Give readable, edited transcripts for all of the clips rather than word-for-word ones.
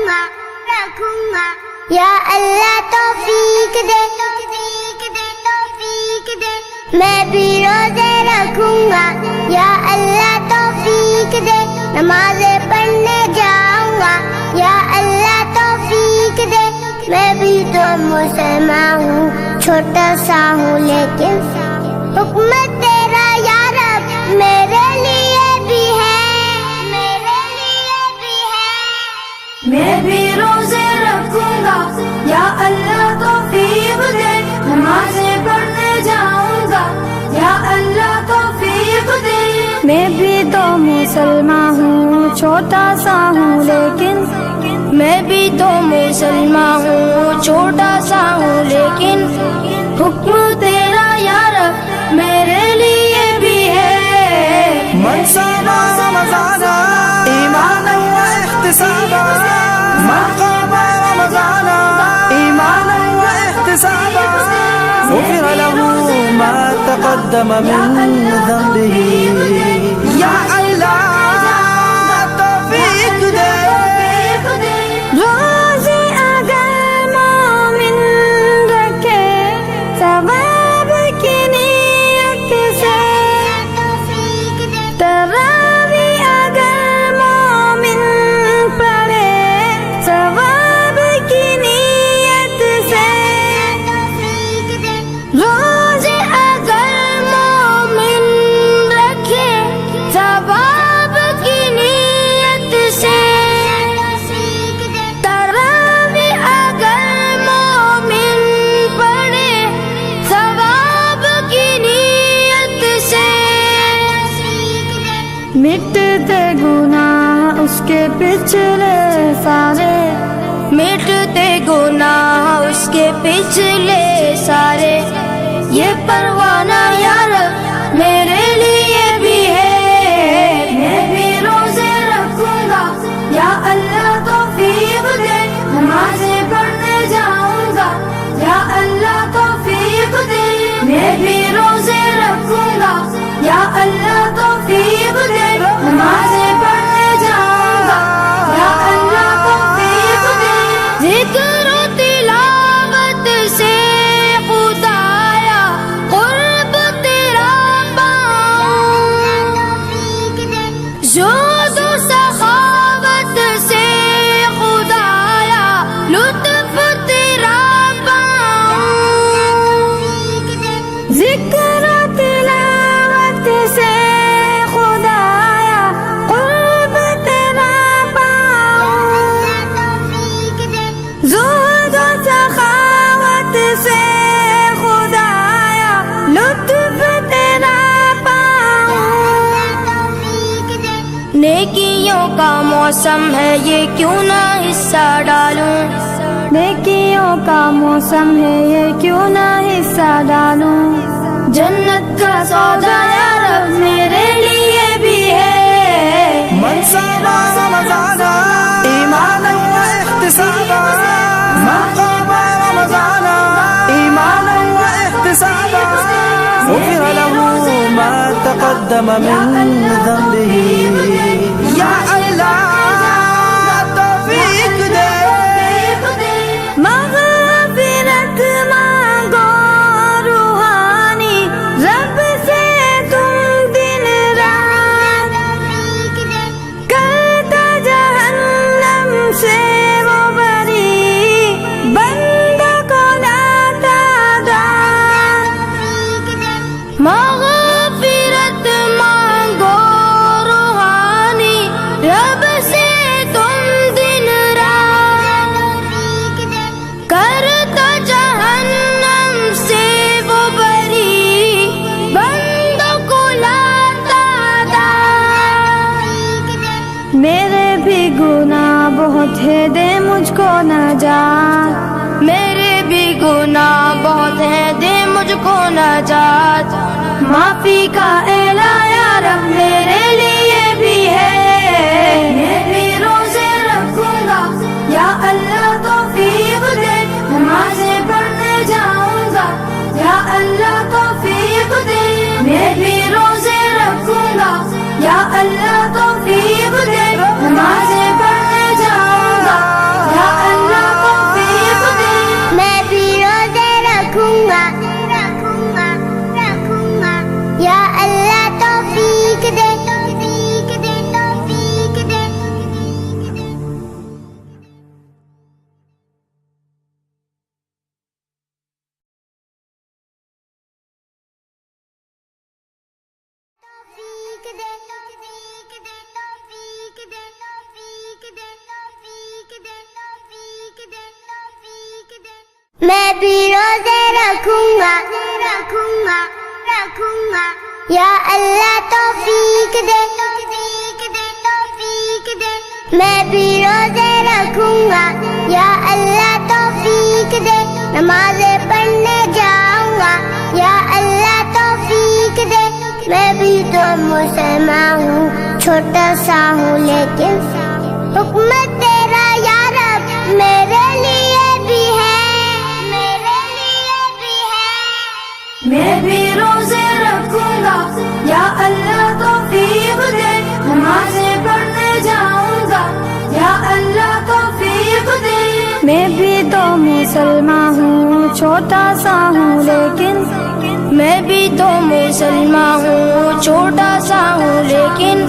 رکھوں گا یا اللہ توفیق دے میں بھی روزے رکھوں گا یا اللہ توفیق دے نمازیں پڑھنے جاؤں گا یا اللہ توفیق دے میں بھی تو مسلمان ہوں چھوٹا سا ہوں لیکن حکم تیرا یا رب میرے لیے بھی ہے میں بھی روزے رکھوں گا یا اللہ توفیق دے نمازیں پڑھنے جاؤں گا یا اللہ توفیق دے میں بھی تو مسلمان ہوں چھوٹا سا ہوں لیکن میں بھی تو مسلمان ہوں چھوٹا سا ہوں لیکن حکم تیرا یا رب میرے لیے بھی ہے من صام رمضان ایمانا واحتسابا من قام رمضان ایمانا واحتسابا غفر له ما تقدم من ذنبه یا اللہ توفیق دے روزے اگر مومن رکھے ثواب کی نیت سے تراویح اگر مومن پڑھے ثواب کی نیت سے روزے اگر مومن رکھے ثواب کی نیت سے تراویح اگر مومن پڑھے ثواب کی نیت سے مٹتے گناہ اس کے پچھلے سارے مٹتے گناہ اس کے پچھلے سارے یہ پروانہ یا رب میرے لیے بھی ہے میں بھی روزے رکھوں گا یا اللہ توفیق دے نمازیں پڑھنے جاؤں گا یا اللہ توفیق دے میں بھی روزے رکھوں گا یا اللہ توفیق دے نمازیں پڑھنے جاؤں گا یا اللہ توفیق دے ذکر و تلاوت سے خدایا قرب تیرا پاؤں زہد و سخاوت سے خدایا لطف تیرا پاؤں ذکر و تلاوت سے خدایا قرب تیرا پاؤں زہد و سخاوت سے خدایا لطف تیرا پاؤں نیکیوں کا موسم ہے یہ کیوں نہ حصہ ڈالوں نیکیوں کا موسم ہے یہ کیوں نہ حصہ ڈالوں جنت کا سودا یا رب میرے لیے بھی ہے من صام رمضان ایمانا واحتسابا من قام رمضان ایمانا واحتسابا غفر له ما تقدم من ذنبه یا اللہ توفیق دے مغفرت مانگو روحانی رب سے تم دن رات کرتا جہنم سے وہ بری بندوں کو لاتا دار مغفرت مانگو روحانی رب سے تم دن رات کرتا جہنم سے وہ بری بندوں کو لاتا دار میرے بھی گناہ بہت ہے دے مجھ کو نجات میرے بھی گناہ بہت ہیں دے مجھ کو نجات معافی کا اعلان یا رب میرے لیے بھی ہے میں بھی روزے رکھوں گا یا اللہ توفیق دے نمازیں پڑھنے جاؤں گا یا اللہ توفیق دے میں بھی روزے رکھوں گا یا اللہ توفیق دے نمازیں پڑھنے جاؤں گا میں بھی روزے رکھوں گا یا اللہ توفیق دے میں بھی روزے رکھوں گا یا اللہ توفیق دے نمازیں پڑھنے جاؤں گا یا اللہ توفیق دے میں بھی تو مسلمان ہوں چھوٹا سا ہوں لیکن حکم تیرا یا رب میرے لیے بھی ہے میں بھی روزے رکھوں گا یا اللہ توفیق دے نمازیں پڑھنے جاؤں گا یا اللہ توفیق دے میں بھی تو مسلمان ہوں چھوٹا سا ہوں لیکن میں بھی تو مسلمان ہوں چھوٹا سا ہوں لیکن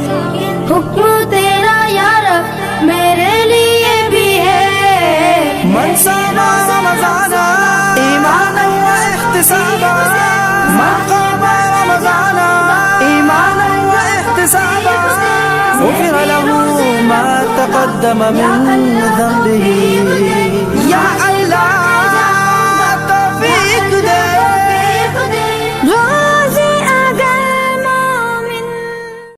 حکم تیرا یا رب میرے لیے بھی ہے من صام رمضان ایمانا واحتسابا من قام رمضان ایمانا واحتسابا غفر له ما تقدم من ذنبه یا